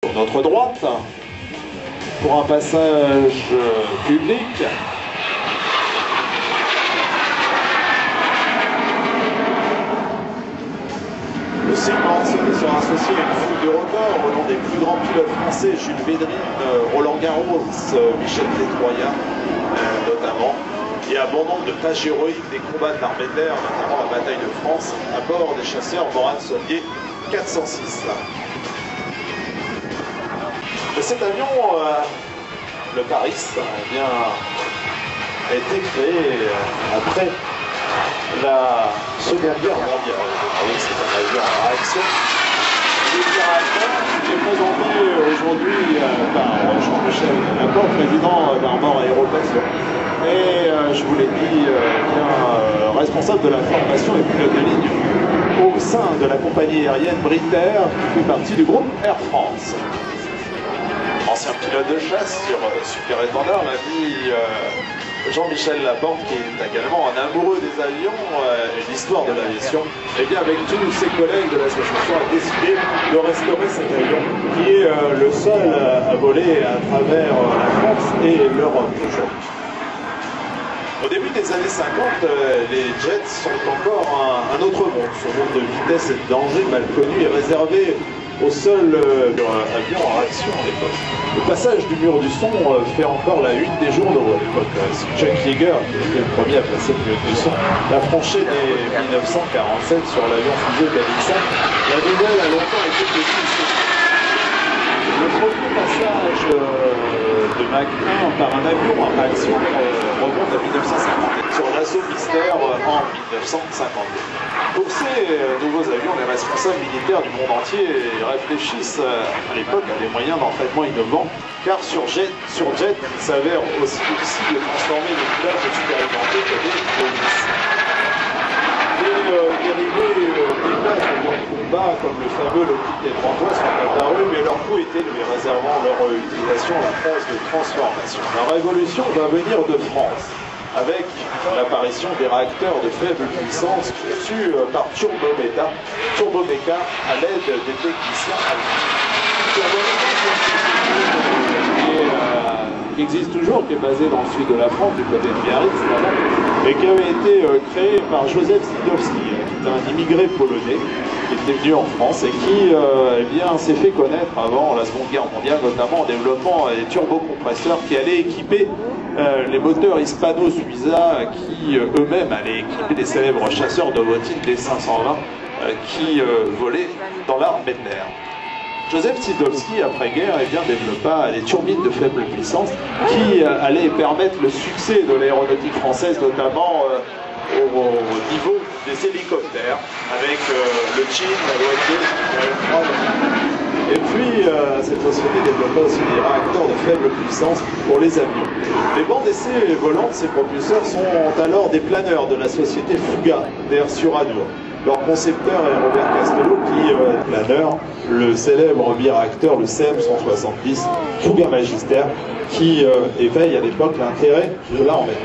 Sur notre droite, pour un passage public. Le segment sera associé à une foule de records au nom des plus grands pilotes français, Jules Védrine, Roland Garros, Michel Détroyat notamment, et à bon nombre de tâches héroïques des combats de l'armée de l'air, notamment la bataille de France, à bord des chasseurs Morane-Saulnier 406. Et cet avion, le Paris, a été créé après la Seconde Guerre mondiale. C'est un avion en réaction. Il est présenté aujourd'hui par Jean-Michel Laporte, président d'Armor Aérotation. Et je vous l'ai dit, responsable de la formation et pilote de ligne au sein de la compagnie aérienne Britair, qui fait partie du groupe Air France. Ancien pilote de chasse sur Super Étendard, l'ami Jean-Michel Laporte, qui est également un amoureux des avions et de l'histoire de l'aviation, et bien avec tous ses collègues de l'association a décidé de restaurer cet avion, qui est le seul à voler à travers la France et l'Europe aujourd'hui. Au début des années 50, les jets sont encore un autre monde, ce monde de vitesse et de danger mal connu et réservé au seul avion en réaction à l'époque. Le passage du mur du son fait encore la une des journaux à l'époque. Chuck Yeager, qui était le premier à passer le mur du son, l'a franchi dès 1947 sur l'avion fusée Galileo. La nouvelle a longtemps été connue. Le premier passage de Mach 1 par un avion en réaction remonte à 1950 sur l'assaut Mystère en 1952. Pour ces nouveaux avions, les responsables militaires du monde entier réfléchissent à l'époque à des moyens d'entraînement innovants, car sur jet, il s'avère aussi difficile de transformer des pilotes expérimentés que des novices. Des dérivés des places de combat, comme le fameux Lockheed T-30, sont apparus, mais leur coût est élevé, réservant leur utilisation à la phase de transformation. La révolution va venir de France, avec l'apparition des réacteurs de faible puissance conçus par Turbomeca à l'aide des techniciens allemands. Qui existe toujours, qui est basé dans le sud de la France, du côté de Biarritz, et qui avait été créé par Józef Sidowski, qui est un immigré polonais, qui était venu en France et qui s'est fait connaître avant la Seconde Guerre mondiale, notamment en développant des turbocompresseurs qui allaient équiper les moteurs hispano-suiza, qui eux-mêmes allaient équiper les célèbres chasseurs de Votin, les 520, qui volaient dans l'armée de l'air. Józef Sidowski, après-guerre, développa des turbines de faible puissance qui allaient permettre le succès de l'aéronautique française, notamment au niveau des hélicoptères, avec le Chin, la Lockheed, et puis cette société développa aussi des réacteurs de faible puissance pour les avions. Les bancs d'essai volants de ces propulseurs sont alors des planeurs de la société Fuga d'Air sur Adour. Leur concepteur est Robert Castello, qui planeur le célèbre biréacteur, le CM170 Fuga Magister, qui éveille à l'époque l'intérêt de l'armée.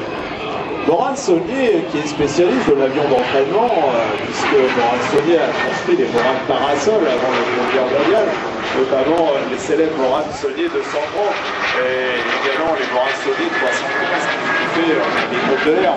Morane-Saulnier, qui est spécialiste de l'avion d'entraînement, puisque Morane-Saulnier a construit des Morane Parasol avant la Seconde Guerre mondiale, notamment les célèbres Morane-Saulnier 230 et également les Morane-Saulnier 315, qui fait des groupes de l'air.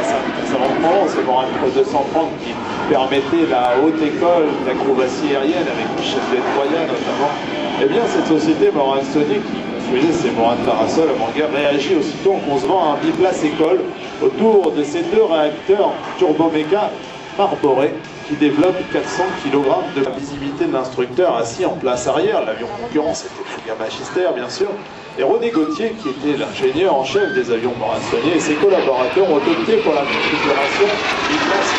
Ça reprend ces Morane 230 qui permettait la haute école d'acrobatie aérienne avec Michel Détroyat notamment. Eh bien, cette société Morane-Saulnier qui construisait ces Morane Parasol avant-guerre réagit aussitôt en concevant un biplace école autour de ces deux réacteurs Turbomeca Marboré qui développent 400 kg de visibilité de l'instructeur assis en place arrière. L'avion concurrent, c'était Fuga Magister, bien sûr. Et René Gauthier, qui était l'ingénieur en chef des avions Morane-Saulnier, et ses collaborateurs ont opté pour la configuration biplace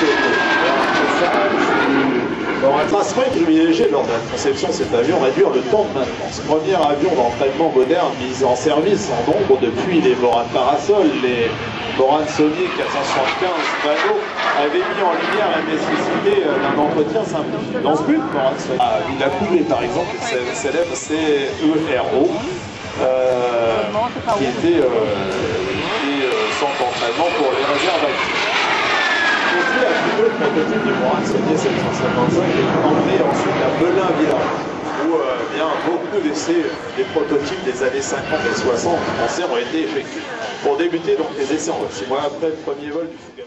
un tracement privilégié lors de la conception de cet avion, réduire le temps de maintenance. Premier avion d'entraînement moderne mis en service en nombre depuis les Morane Parasol, les Morane-Saulnier 475 Vano avaient mis en lumière la nécessité d'un entretien simplifié. Dans ce but, Morane-Saulnier il a coulé par exemple le célèbre CERO, qui était centre d'entraînement pour les réserves actives. Aujourd'hui, la plus haute prototype du Morane-Saulnier 755 est emmené ensuite à Melun-Villars, où beaucoup fameux essais, des prototypes des années 50 et 60 français ont été effectués pour débuter donc les essais en vol. 6 mois après le premier vol du Fouga.